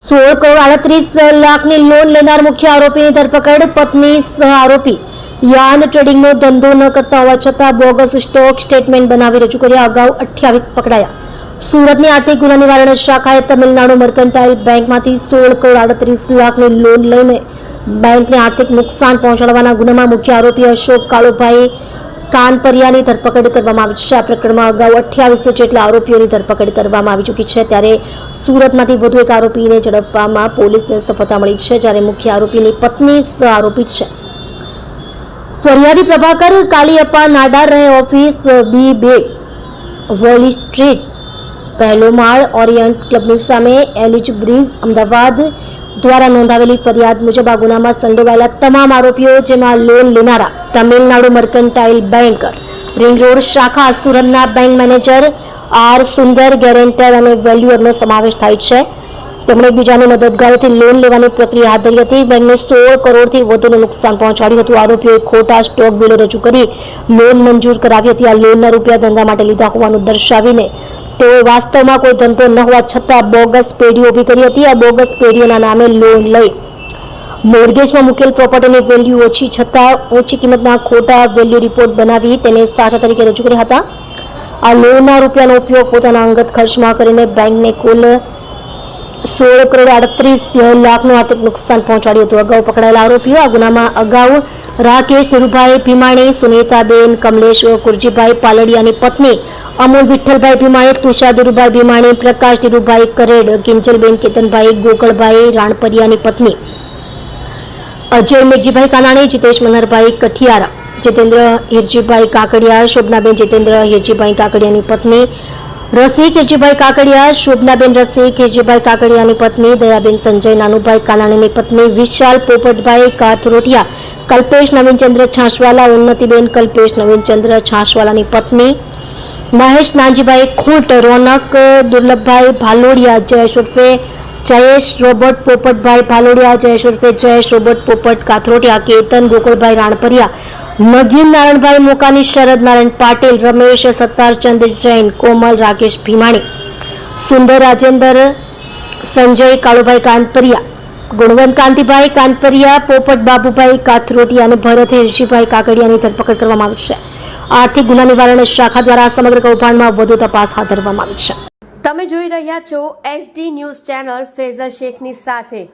16 કરોડ 38 લાખની લોન લેનાર મુખ્ય આરોપીની ધરપકડ. પત્ની સહ આરોપી યાર્ન ટ્રેડિંગનો ધંધો ન કરતા હોવા છતાં બોગસ સ્ટોક સ્ટેટમેન્ટ બનાવી રજૂ કર્યા. અગાઉ 28 પકડાયા. સુરતની આર્થિક ગુના નિવારણ શાખાએ તમિલનાડુ મર્કન્ટાઇલ બેંકમાંથી 16 કરોડ 38 લાખની લોન લઈને બેંકને આર્થિક નુકસાન પહોંચાડવાના ગુનામાં મુખ્ય આરોપી અશોક કાળુભાઈ કાનપરિયાની ધરપકડ કરવામાં આવી છે. આ પ્રકરણમાં અગાઉ 28 જેટલા આરોપીઓની ધરપકડ કરવામાં આવી ચૂકી છે. ત્યારે સુરતમાંથી વધુ એક આરોપીને ઝડપવામાં પોલીસને સફળતા મળી છે, જ્યારે મુખ્ય આરોપીની પત્ની સહ આરોપી છે. ફરિયાદી પ્રભાકર કાલિયપ્પા નાડાર રહે ઓફિસ B2 વોલી સ્ટ્રીટ, પહેલો માળ, ઓરિયન્ટ ક્લબની સામે, એલિચ બ્રિજ, અમદાવાદ દ્વારા નોંધાવેલી ફરિયાદ મુજબ આ ગુનામાં સંડોવાયેલા તમામ આરોપીઓ, જેમાં લોન લેનારા Tamil Nadu mercantile bank ring road શાખા સુરતના બેંક મેનેજર R સુંદર, ગેરેન્ટર અને વેલ્યુઅરનો સમાવેશ થાય છે. તેમણે બીજાની મદદગારથી લોન લેવાની પ્રક્રિયા હાથ ધરી હતી. બેંકને 16 કરોડથી વધુનું નુકસાન પહોંચાડ્યું હતું. આરોપીઓએ ખોટા સ્ટોક બિલો રજૂ કરી લોન મંજૂર કરાવી હતી. આ લોનના રૂપિયા ધંધા માટે લીધા હોવાનું દર્શાવીને તેઓએ વાસ્તવમાં કોઈ ધંધો ન હોવા છતાં બોગસ પેઢીઓ ઊભી કરી હતી. આ બોગસ પેઢીઓના નામે લોન લઈ મોર્ગેજમાં મૂકેલ પ્રોપર્ટીની વેલ્યુ ઓછી છતાં ઊંચી કિંમતના ખોટા વેલ્યુ રિપોર્ટ બનાવી તેને સાચા તરીકે રજૂ કર્યા હતા. આ લોનના રૂપિયાનો ઉપયોગ પોતાના અંગત ખર્ચમાં કરીને બેંકને કુલ 16 કરોડ 38 લાખનું આર્થિક નુકસાન પહોંચાડ્યું હતું. અગાઉ પકડાયેલા આરોપીઓ આ ગુનામાં અગાઉ રાકેશ ધીરુભાઈ ભીમાણી, સુનીતાબેન કમલેશ કુરજીભાઈ પાલડિયાની પત્ની અમૂલ વિઠ્ઠલભાઈ ભીમાણી, તુષાર ધીરુભાઈ ભીમાણી, પ્રકાશ ધીરુભાઈ કરેડ, કિંજલબેન કેતનભાઈ ગોકળભાઈ રાણપરિયાની પત્ની, અજય મેઘજીભાઈ કાનાણી, જીતેશ મનહરભાઈ કઠિયારા, જીતેન્દ્ર હિરજીભાઈ કાકડિયા, શોભનાબેન જીતેન્દ્ર હિરજીભાઈ કાકડિયાની પત્ની, રસિક હિરજીભાઈ કાકડિયા, શોભનાબેન રસિક હિરજીભાઈ કાકડિયાની પત્ની, દયાબેન સંજય નાનુભાઈ કાનાણીની પત્ની, વિશાલ પોપટભાઈ કાથરોટિયા, કલ્પેશ નવીનચંદ્ર છાસવાલા, ઉન્નતિબેન કલ્પેશ નવીનચંદ્ર છાસવાલાની પત્ની, મહેશ નાનજીભાઈ ખૂંટ, રોનક દુર્લભભાઈ ભાલોડિયા, જયેશ ઉર્ફે જયેશ રોબર્ટ પોપટભાઈ ભાલોડિયા, જયેશ ઉર્ફે જયેશ રોબર્ટ પોપટ કાથરોટિયા, કેતન ગોકળભાઈ રાણપરિયા, નગીન નારાયણભાઈ મોકાની, શરદ નારાયણ પાટીલ, રમેશ સત્તારચંદ જૈન, કોમલ રાકેશ ભીમાણી, સુંદર રાજેન્દ્ર સંજય કાળુભાઈ કાનપરિયા, ગુણવંત કાંતિભાઈ કાનપરિયા, પોપટ બાબુભાઈ કાથરોટિયા અને ભરત હિરજીભાઈ કાકડિયાની ધરપકડ કરવામાં આવી છે. આર્થિક ગુના નિવારણ શાખા દ્વારા સમગ્ર કૌભાંડમાં વધુ તપાસ હાથ ધરવામાં આવી છે. તમે જોઈ રહ્યા છો SD ન્યૂઝ ચેનલ ફેઝલ શેખની સાથે.